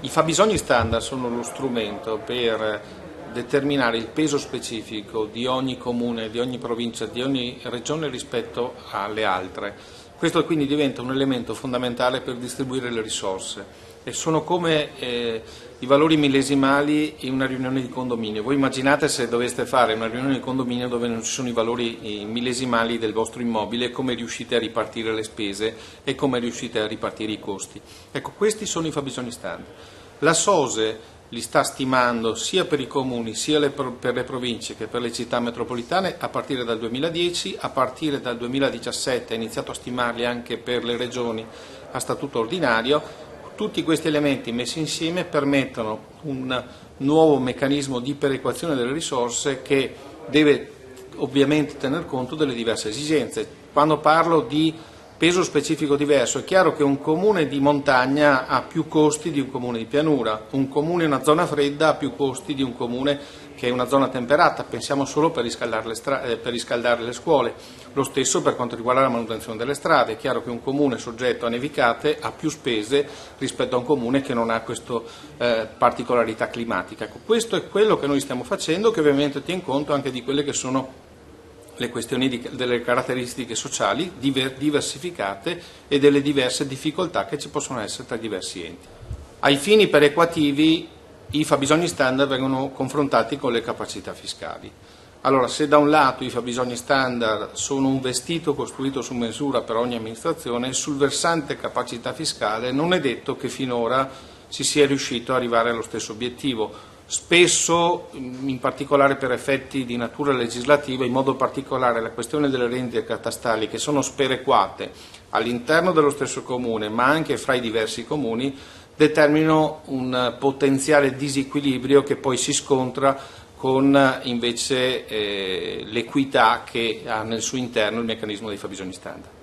I fabbisogni standard sono lo strumento per determinare il peso specifico di ogni comune, di ogni provincia, di ogni regione rispetto alle altre. Questo quindi diventa un elemento fondamentale per distribuire le risorse e sono come i valori millesimali in una riunione di condominio. Voi immaginate se doveste fare una riunione di condominio dove non ci sono i valori millesimali del vostro immobile, come riuscite a ripartire le spese e come riuscite a ripartire i costi. Ecco, questi sono i fabbisogni standard. La SOSE li sta stimando sia per i comuni, sia per le province che per le città metropolitane a partire dal 2010, a partire dal 2017 ha iniziato a stimarli anche per le regioni a statuto ordinario. Tutti questi elementi messi insieme permettono un nuovo meccanismo di perequazione delle risorse che deve ovviamente tener conto delle diverse esigenze. Quando parlo di peso specifico diverso, è chiaro che un comune di montagna ha più costi di un comune di pianura, un comune in una zona fredda ha più costi di un comune che è una zona temperata, pensiamo solo per riscaldare le scuole, lo stesso per quanto riguarda la manutenzione delle strade. È chiaro che un comune soggetto a nevicate ha più spese rispetto a un comune che non ha questa particolarità climatica. Ecco, questo è quello che noi stiamo facendo, che ovviamente tiene conto anche di quelle che sono le questioni delle caratteristiche sociali diversificate e delle diverse difficoltà che ci possono essere tra i diversi enti. Ai fini perequativi i fabbisogni standard vengono confrontati con le capacità fiscali. Allora, se da un lato i fabbisogni standard sono un vestito costruito su misura per ogni amministrazione, sul versante capacità fiscale non è detto che finora si sia riuscito ad arrivare allo stesso obiettivo. Spesso, in particolare per effetti di natura legislativa, in modo particolare la questione delle rendite catastali che sono sperequate all'interno dello stesso comune ma anche fra i diversi comuni, determinano un potenziale disequilibrio che poi si scontra con invece l'equità che ha nel suo interno il meccanismo dei fabbisogni standard.